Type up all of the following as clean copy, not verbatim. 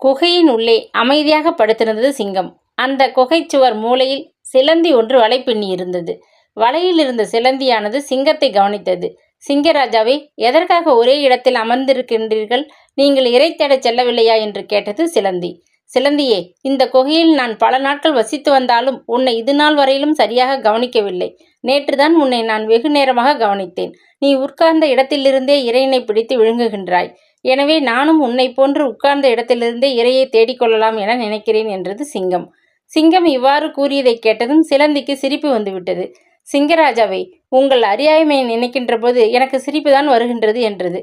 குகையின் உள்ளே அமைதியாக படுத்திருந்தது சிங்கம். அந்த குகைச்சுவர் மூலையில் சிலந்தி ஒன்று வலை பின்னி இருந்தது. வலையில் இருந்த சிலந்தியானது சிங்கத்தை கவனித்தது. சிங்கராஜாவே, எதற்காக ஒரே இடத்தில் அமர்ந்திருக்கின்றீர்கள்? நீங்கள் இரை தேடச் செல்லவில்லையா என்று கேட்டது சிலந்தி. சிலந்தியே, இந்த குகையில் நான் பல நாட்கள் வசித்து வந்தாலும் உன்னை இதுநாள் வரையிலும் சரியாக கவனிக்கவில்லை. நேற்றுதான் உன்னை நான் வெகு நேரமாக கவனித்தேன். நீ உட்கார்ந்த இடத்திலிருந்தே இரையினை பிடித்து விழுங்குகின்றாய். எனவே நானும் உன்னை போன்று உட்கார்ந்த இடத்திலிருந்தே இரையை தேடிக்கொள்ளலாம் என நினைக்கிறேன் என்றது சிங்கம். சிங்கம் இவ்வாறு கூறியதை கேட்டதும் சிலந்திக்கு சிரிப்பு வந்துவிட்டது. சிங்கராஜாவை, உங்கள் அறியாமையை நினைக்கின்ற போது எனக்கு சிரிப்புதான் வருகின்றது என்றது.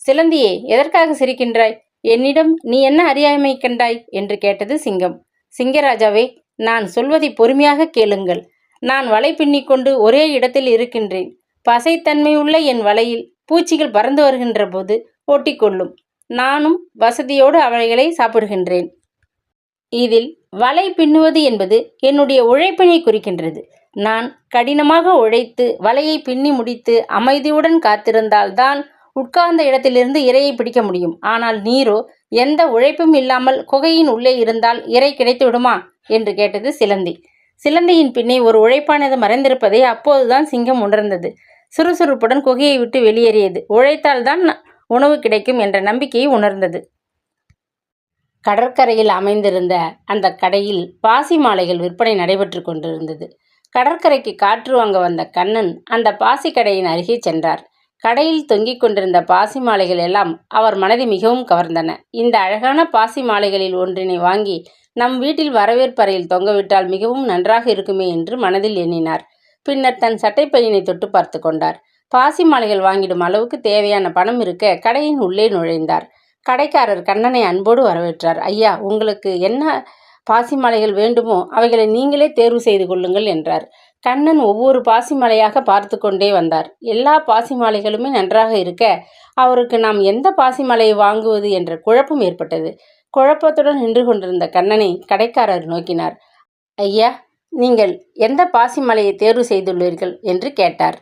சிலந்தியே, எதற்காக சிரிக்கின்றாய்? என்னிடம் நீ என்ன அறியாமை கண்டாய் என்று கேட்டது சிங்கம். சிங்கராஜாவே, நான் சொல்வதை பொறுமையாக கேளுங்கள். நான் வலை பின்னிக்கொண்டு ஒரே இடத்தில் இருக்கின்றேன். பசைத்தன்மையுள்ள என் வலையில் பூச்சிகள் பறந்து வருகின்ற போது ஒட்டிக்கொள்ளும். நானும் வசதியோடு அவைகளை சாப்பிடுகின்றேன். இதில் வலை பின்னுவது என்பது என்னுடைய உழைப்பினை குறிக்கின்றது. நான் கடினமாக உழைத்து வலையை பின்னி முடித்து அமைதியுடன் காத்திருந்தால்தான் உட்கார்ந்த இடத்திலிருந்து இரையை பிடிக்க முடியும். ஆனால் நீரோ எந்த உழைப்பும் இல்லாமல் குகையின் உள்ளே இருந்தால் இரை கிடைத்து விடுமா என்று கேட்டது சிலந்தி. சிலந்தியின் பின்னே ஒரு உழைப்பானது மறைந்திருப்பதை அப்போதுதான் சிங்கம் உணர்ந்தது. சுறுசுறுப்புடன் குகையை விட்டு வெளியேறியது. உழைத்தால்தான் உணவு கிடைக்கும் என்ற நம்பிக்கையை உணர்ந்தது. கடற்கரையில் அமைந்திருந்த அந்த கடையில் பாசி மாலைகள் விற்பனை நடைபெற்று கொண்டிருந்தது. கடற்கரைக்கு காற்று வாங்க வந்த கண்ணன் அந்த பாசி கடையின் அருகே சென்றார். கடையில் தொங்கிக் கொண்டிருந்த பாசி மாலைகள் எல்லாம் அவர் மனதை மிகவும் கவர்ந்தன. இந்த அழகான பாசி மாலைகளில் ஒன்றினை வாங்கி நம் வீட்டில் வரவேற்பறையில் தொங்கவிட்டால் மிகவும் நன்றாக இருக்குமே என்று மனதில் எண்ணினார். பின்னர் தன் சட்டைப்பையினை தொட்டு பார்த்து கொண்டார். பாசி மாலைகள் வாங்கிடும் அளவுக்கு தேவையான பணம் இருக்க கடையின் உள்ளே நுழைந்தார். கடைக்காரர் கண்ணனை அன்போடு வரவேற்றார். ஐயா, உங்களுக்கு என்ன பாசி மாலைகள் வேண்டுமோ அவைகளை நீங்களே தேர்வு செய்து கொள்ளுங்கள் என்றார். கண்ணன் ஒவ்வொரு பாசி மாலையாக பார்த்து கொண்டே வந்தார். எல்லா பாசி மாலைகளுமே நன்றாக இருக்க அவருக்கு நாம் எந்த பாசி மாலையை வாங்குவது என்ற குழப்பம் ஏற்பட்டது. குழப்பத்துடன் நின்று கொண்டிருந்த கண்ணனை கடைக்காரர் நோக்கினார். ஐயா, நீங்கள் எந்த பாசி மாலையை தேர்வு செய்துள்ளீர்கள் என்று கேட்டார்.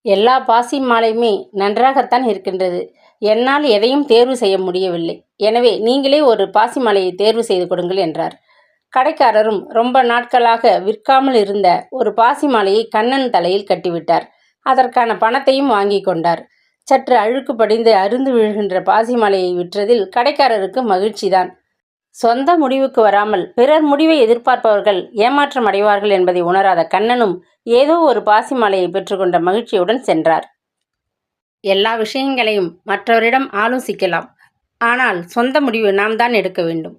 எல்லா பாசி மாலையுமே நன்றாகத்தான் இருக்கின்றது. என்னால் எதையும் தேர்வு செய்ய முடியவில்லை. எனவே நீங்களே ஒரு பாசி மாலையை தேர்வு செய்து கொடுங்கள் என்றார். கடைக்காரரும் ரொம்ப நாட்களாக விற்காமல் இருந்த ஒரு பாசி மாலையை கண்ணன் தலையில் கட்டிவிட்டார். அதற்கான பணத்தையும் வாங்கி கொண்டார். சற்று அழுக்கு படிந்து அருந்து விழுகின்ற பாசி மாலையை விற்றதில் கடைக்காரருக்கு மகிழ்ச்சிதான். சொந்த முடிவுக்கு வராமல் பிறர் முடிவை எதிர்பார்ப்பவர்கள் ஏமாற்றம் அடைவார்கள் என்பதை உணராத கண்ணனும் ஏதோ ஒரு பாசி மாலையை பெற்றுக்கொண்ட மகிழ்ச்சியுடன் சென்றார். எல்லா விஷயங்களையும் மற்றவரிடம் ஆலோசிக்கலாம். ஆனால் சொந்த முடிவு நாம் தான் எடுக்க வேண்டும்.